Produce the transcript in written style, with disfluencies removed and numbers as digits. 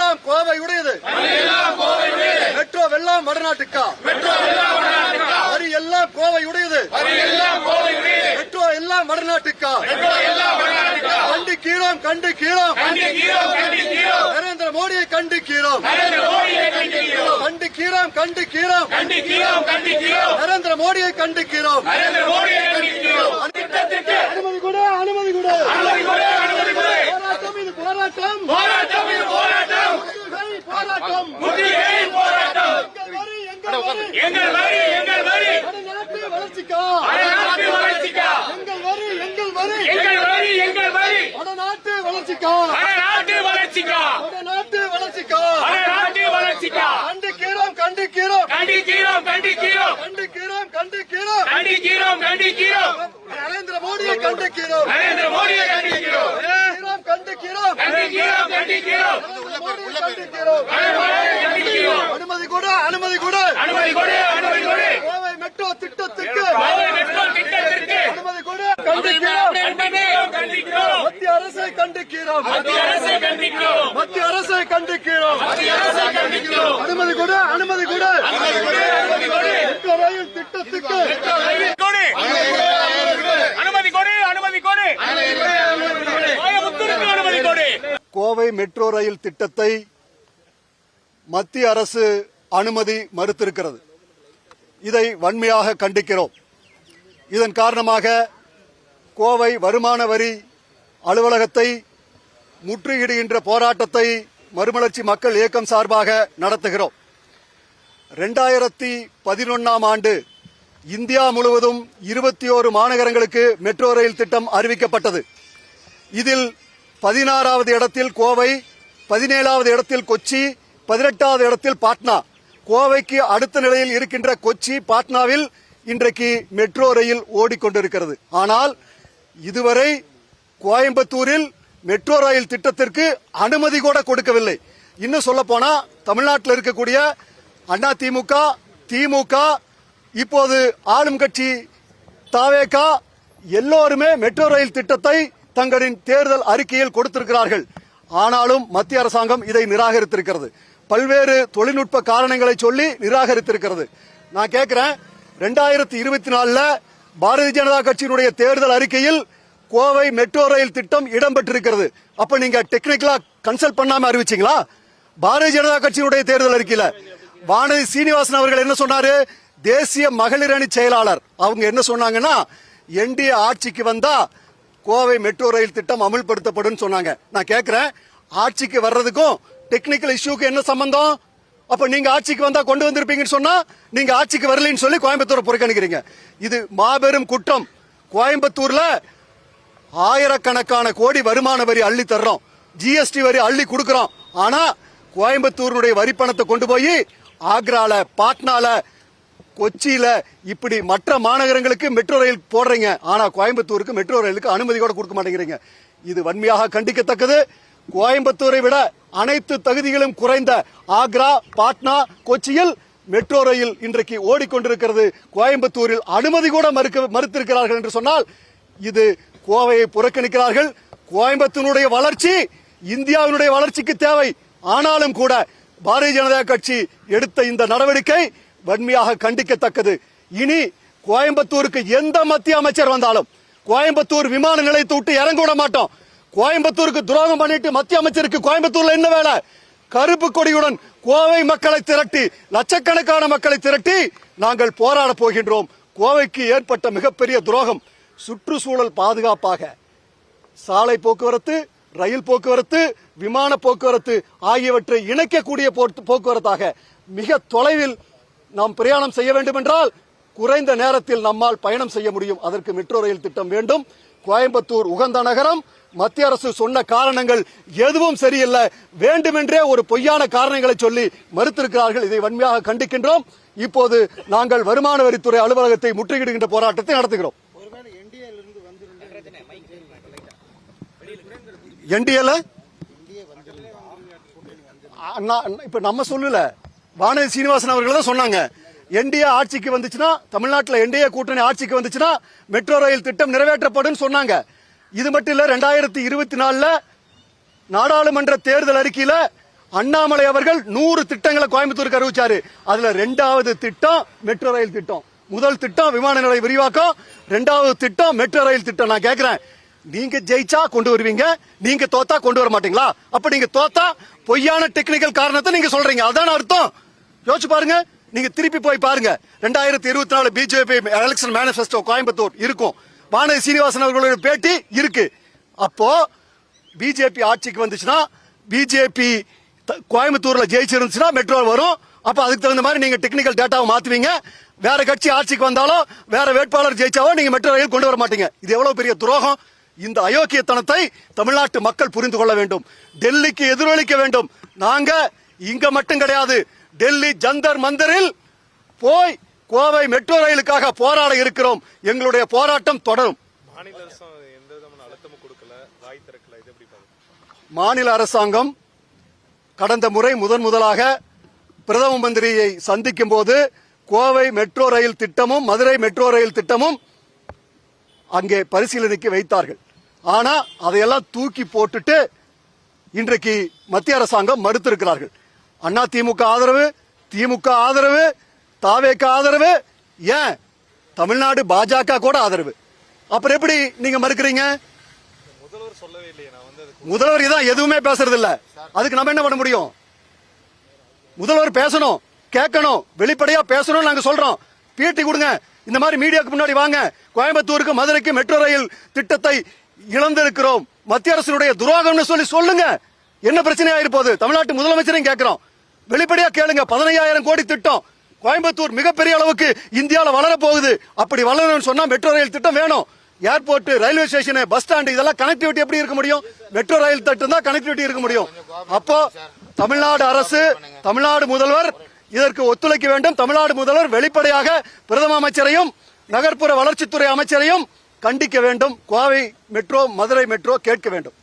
எல்லாம் கோவையுடையது, மெட்ரோ வெல்லாம் வடநாட்டுக்கா, வரி எல்லாம் கோவையுடையது, மெட்ரோ எல்லாம் வடநாட்டுக்கா. கண்டிக்கிறோம் கண்டிக்கிறோம் நரேந்திர மோடியை கண்டிக்கிறோம், கண்டிக்கிறோம் கண்டிக்கிறோம் நரேந்திர மோடியை கண்டிக்கிறோம். அனுமதி கொடு, அனுமதி கொடு. போராட்டம் இது போராட்டம், போராட்டம் இது போராட்டம், போராட்டம் போராட்டம். எங்கள் வரி எங்கள் வரி வடநாட்டு வளர்ச்சிக்கா, வடநாட்டு வளர்ச்சிக்கா. எங்கள் வரி எங்கள் வரி எங்கள் வரி எங்கள் வரி வடநாட்டு வளர்ச்சிக்கா, வடநாட்டு வளர்ச்சிக்கா, வடநாட்டு வளர்ச்சிக்கா, வடநாட்டு வளர்ச்சிக்கா. கண்டிக்கிறோம் கண்டிக்கிறோம் கண்டிக்கிறோம் கண்டிக்கிறோம் கண்டிக்கிறோம் கண்டிக்கிறோம் கண்டிக்கிறோம் கண்டிக்கிறோம் நரேந்திர மோடியை கண்டிக்கிறோம், நரேந்திர மோடியை கண்டிக்கிறோம், கண்டிக்கிறோம் கண்டிக்கிறோம் கண்டிக்கிறோம் கண்டிக்கிறோம். அனுமதி கொடு, அனுமதி கொடு, அனுமதி கொடு, அனுமதி கொடு. கோவை மெட்ரோ திட்டத்திற்கு, கோவை மெட்ரோ திட்டத்திற்கு அனுமதி கொடு. கண்டிக்கிறோம் கண்டிக்கிறோம். மத்திய அரசை கண்டிக்கிறோம், மத்திய அரசை கண்டிக்கிறோம், மத்திய அரசை கண்டிக்கிறோம், மத்திய அரசை கண்டிக்கிறோம். அனுமதி கொடு, அனுமதி கொடு, அனுமதி கொடு, அனுமதி கொடு. மெட்ரோ ரயில் திட்டத்திற்கு அனுமதி கொடு, அனுமதி கொடு, அனுமதி கொடு. கோவை மெட்ரோ ரயில் திட்டத்தை மத்திய அரசு அனுமதி மறுத்திருக்கிறது. இதை வன்மையாக கண்டிக்கிறோம். இதன் காரணமாக கோவை வருமான வரி அலுவலகத்தை முற்றுகையிடுகின்ற போராட்டத்தை மறுமலர்ச்சி மக்கள் இயக்கம் சார்பாக நடத்துகிறோம். 2011ஆம் ஆண்டு இந்தியா முழுவதும் 21 மாநகரங்களுக்கு மெட்ரோ ரயில் திட்டம் அறிவிக்கப்பட்டது. இதில் 16வது இடத்தில் கோவை, 17வது இடத்தில் கொச்சி, 18வது இடத்தில் பாட்னா. கோவைக்கு அடுத்த நிலையில் இருக்கின்ற கொச்சி, பாட்னாவில் இன்றைக்கு மெட்ரோ ரயில் ஓடிக்கொண்டிருக்கிறது. ஆனால் இதுவரை கோயம்புத்தூரில் மெட்ரோ ரயில் திட்டத்திற்கு அனுமதி கூட கொடுக்கவில்லை. இன்னும் சொல்ல போனா தமிழ்நாட்டில் இருக்கக்கூடிய அண்ணா திமுக, திமுக, இப்போது ஆளும் கட்சி தாவேகா எல்லோருமே மெட்ரோ ரயில் திட்டத்தை தங்களின் தேர்தல் அறிக்கையில் கொடுத்திருக்கிறார்கள். ஆனாலும் மத்திய அரசாங்கம் இதை நிராகரித்திருக்கிறது. பல்வேறு தொழில்நுட்ப காரணங்களை சொல்லி நிராகரித்திருக்கிறது. நான் கேட்கிறேன், 2024 பாரதிய ஜனதா கட்சியினுடைய தேர்தல் அறிக்கையில் கோவை மெட்ரோ ரயில் திட்டம் இடம்பெற்றிருக்கிறது. அப்ப நீங்க டெக்னிக்கலா கன்சல்ட் பண்ணாம அறிவிச்சீங்களா? பாரதிய ஜனதா கட்சியினுடைய தேர்தல் அறிக்கையில வானதி சீனிவாசன் அவர்கள் என்ன சொன்னாரு? தேசிய மகளிர் அணி செயலாளர் அவங்க என்ன சொன்னாங்கன்னா, என்டிஏ ஆட்சிக்கு வந்தா கோவை மெட்ரோ ரயில் திட்டம் அமல்படுத்தப்படும் சொன்னாங்க. நான் கேட்கிறேன், ஆட்சிக்கு வர்றதுக்கும் டெக்னிக்கல் இஷ்யூக்கு என்ன சம்பந்தம்? அப்ப நீங்க ஆட்சிக்கு வந்தா கொண்டு வந்திருப்பீங்கன்னு சொன்னா நீங்க ஆட்சிக்கு வரலன்னு சொல்லி கோயம்புத்தூரை புறக்கணிக்கிறீங்க. இது மாபெரும் குற்றம். கோயம்புத்தூர்ல ஆயிரக்கணக்கான கோடி வருமான வரி அள்ளி தர்றோம், ஜிஎஸ்டி வரி அள்ளி கொடுக்கிறோம். ஆனா கோயம்புத்தூருடைய வரி பணத்தை கொண்டு போய் ஆக்ரால, பாட்னால, கொச்சியில இப்படி மற்ற மாநகரங்களுக்கு மெட்ரோ ரயில் போடுறீங்க. ஆனா கோயம்புத்தூருக்கு மெட்ரோ ரயிலுக்கு அனுமதி கூட கொடுக்க மாட்டேங்கிறீங்க. இது வன்மையாக கண்டிக்கத்தக்கது. கோயம்புத்தூரை விட அனைத்து தகுதிகளும் குறைந்த ஆக்ரா, பாட்னா, கொச்சியில் மெட்ரோ ரயில் இன்றைக்கு ஓடிக்கொண்டிருக்கிறது. கோயம்புத்தூரில் அனுமதி கூட மறுத்திருக்கிறார்கள் என்று சொன்னால் இது கோவையை புறக்கணிக்கிறார்கள். கோயம்புத்தூருடைய வளர்ச்சி இந்தியாவினுடைய வளர்ச்சிக்கு தேவை. ஆனாலும் கூட பாரதிய ஜனதா கட்சி எடுத்த இந்த நடவடிக்கை வன்மையாக கண்டிக்கத்தக்கது. இனி கோயம்புத்தூருக்கு எந்த மத்திய அமைச்சர் வந்தாலும் கோயம்புத்தூர் விமான நிலையத்தை விட்டு இறங்க விட மாட்டோம். கோயம்புத்தூருக்கு துரோகம் பண்ணிட்டு மத்திய அமைச்சருக்கு கோயம்புத்தூர்ல என்ன வேலை? கருப்பு கொடியுடன் கோவை மக்களை திரட்டி, லட்சக்கணக்கான மக்களை திரட்டி நாங்கள் போராட போகின்றோம். கோவைக்கு ஏற்பட்ட மிகப்பெரிய துரோகம். சுற்றுச்சூழல் பாதுகாப்பாக சாலை போக்குவரத்து, ரயில் போக்குவரத்து, விமான போக்குவரத்து ஆகியவற்றை இணைக்கக்கூடிய போக்குவரத்தாக மிக தொலைவில் நாம் பிரயாணம் செய்ய வேண்டும் என்றால் குறைந்த நேரத்தில் நம்மால் பயணம் செய்ய முடியும். அதற்கு மெட்ரோ ரயில் திட்டம் வேண்டும். கோயம்புத்தூர் உகந்த நகரம். மத்திய அரசு சொன்ன காரணங்கள் எதுவும் சரியில்லை. வேண்டுமென்றே ஒரு பொய்யான காரணங்களை சொல்லி மறுத்திருக்கிறார்கள். இதை வன்மையாக கண்டிக்கின்றோம். இப்போது நாங்கள் வருமான வரித்துறை அலுவலகத்தை முற்றுகையிடுகின்ற போராட்டத்தை நடத்துகிறோம். என்டிஏல இப்ப நம்ம சொல்லல, வானதி சீனிவாசன் அவர்கள் தான் சொன்னாங்க. என்டிஏ ஆட்சிக்கு வந்துச்சுன்னா, தமிழ்நாட்டில் என்டிஏ கூட்டணி ஆட்சிக்கு வந்துச்சுன்னா மெட்ரோ ரயில் திட்டம் நிறைவேற்றப்படும் சொன்னாங்க. இது மட்டும் இல்ல, 2024 நாடாளுமன்ற தேர்தல் அறிக்கையில அண்ணாமலை அவர்கள் 100 திட்டங்களை கோயம்புத்தூருக்கு அறிவிச்சாரு. அதுல 2வது திட்டம் மெட்ரோ ரயில் திட்டம். முதல் திட்டம் விமான நிலைய விரிவாக்கம், 2வது திட்டம் மெட்ரோ ரயில் திட்டம். நான் கேக்குறேன், நீங்க ஜெயிச்சா கொண்டு வருவீங்க, நீங்க தோத்தா கொண்டு வர மாட்டீங்களா? அப்ப நீங்க தோத்தா பொய்யான டெக்னிக்கல் காரணத்தை நீங்க சொல்றீங்க, அதான் அர்த்தம். யோசிச்சு பாருங்க, நீங்க திருப்பி போய் பாருங்க. 2024 பிஜேபி எலெக்ஷன் மேனிஃபெஸ்டோ கோயம்புத்தூர் இருக்கும். வானதி சீனிவாசன் அவர்களுடைய பேட்டி இருக்கு. அப்போ பிஜேபி ஆட்சிக்கு வந்துச்சுன்னா, பிஜேபி கோயம்புத்தூர்ல ஜெயிச்சிருந்துச்சுன்னா மெட்ரோ வரும். அப்ப அதுக்கு தகுந்த மாதிரி நீங்க டெக்னிக்கல் டேட்டாவை மாத்துவீங்க. வேற கட்சி ஆட்சிக்கு வந்தாலும், வேற வேட்பாளர் ஜெயிச்சாவோ நீங்க மெட்ரோ ரயில் கொண்டு வர மாட்டீங்க. இது எவ்வளவு பெரிய துரோகம்! இந்த அயோக்கியத்தனத்தை தமிழ்நாட்டு மக்கள் புரிந்து கொள்ள வேண்டும். டெல்லிக்கு எதிரொலிக்க வேண்டும். நாங்க இங்க மட்டும் கிடையாது, டெல்லி ஜந்தர் மந்தரில் போய் கோவை மெட்ரோ ரயிலுக்காக போராட இருக்கிறோம். எங்களுடைய போராட்டம் தொடரும். மாநில அரசாங்கம் கடந்த முறை முதலாக பிரதம மந்திரியை சந்திக்கும் போது கோவை மெட்ரோ ரயில் திட்டமும் மதுரை மெட்ரோ ரயில் திட்டமும் அங்கே பரிசீலனைக்கு வைத்தார்கள். ஆனா அதையெல்லாம் தூக்கி போட்டுட்டு இன்றைக்கு மத்திய அரசாங்கம் மறுத்திருக்கிறார்கள். அண்ணா திமுக ஆதரவு, திமுக ஆதரவு, தாவேக ஆதரவு, ஏன் தமிழ்நாடு பாஜக கூட ஆதரவு. அப்புறம் எப்படி நீங்க மறுக்கிறீங்க? முதல்வர் இதான் எதுவுமே பேசுறது இல்ல. அதுக்கு நம்ம என்ன பண்ண முடியும்? முதல்வர் பேசணும், கேட்கணும், வெளிப்படையா பேசணும். நாங்க சொல்றோம், பேட்டி கொடுங்க. இந்த மாதிரி மீடியாவுக்கு முன்னாடி வாங்க. கோயம்புத்தூருக்கு மதுரைக்கு மெட்ரோ ரயில் திட்டத்தை இழந்திருக்கிறோம், மத்திய அரசுடைய துரோகம்னு சொல்லுங்க. என்ன பிரச்சனையா இருப்போது? தமிழ்நாட்டு முதலமைச்சரையும் கேட்கிறோம், வெளிப்படையா கேளுங்க. 15,000 கோடி திட்டம். கோயம்புத்தூர் மிகப்பெரிய அளவுக்கு இந்தியாவில் வளர போகுது. அப்படி வளரணும்னு சொன்னா மெட்ரோ ரயில் திட்டம் வேணும். Airport, railway station, bus stand, இதெல்லாம் கனெக்டிவிட்டி எப்படி இருக்க முடியும்? மெட்ரோ ரயில் திட்டம் தான் கனெக்டிவிட்டி இருக்க முடியும். அப்போ தமிழ்நாடு அரசு, தமிழ்நாடு முதல்வர் இதற்கு ஒத்துழைக்க வேண்டும். தமிழ்நாடு முதல்வர் வெளிப்படையாக பிரதம அமைச்சரையும் நகர்ப்புற வளர்ச்சித்துறை அமைச்சரையும் கண்டிக்க வேண்டும். கோவை மெட்ரோ, மதுரை மெட்ரோ கேட்க வேண்டும்.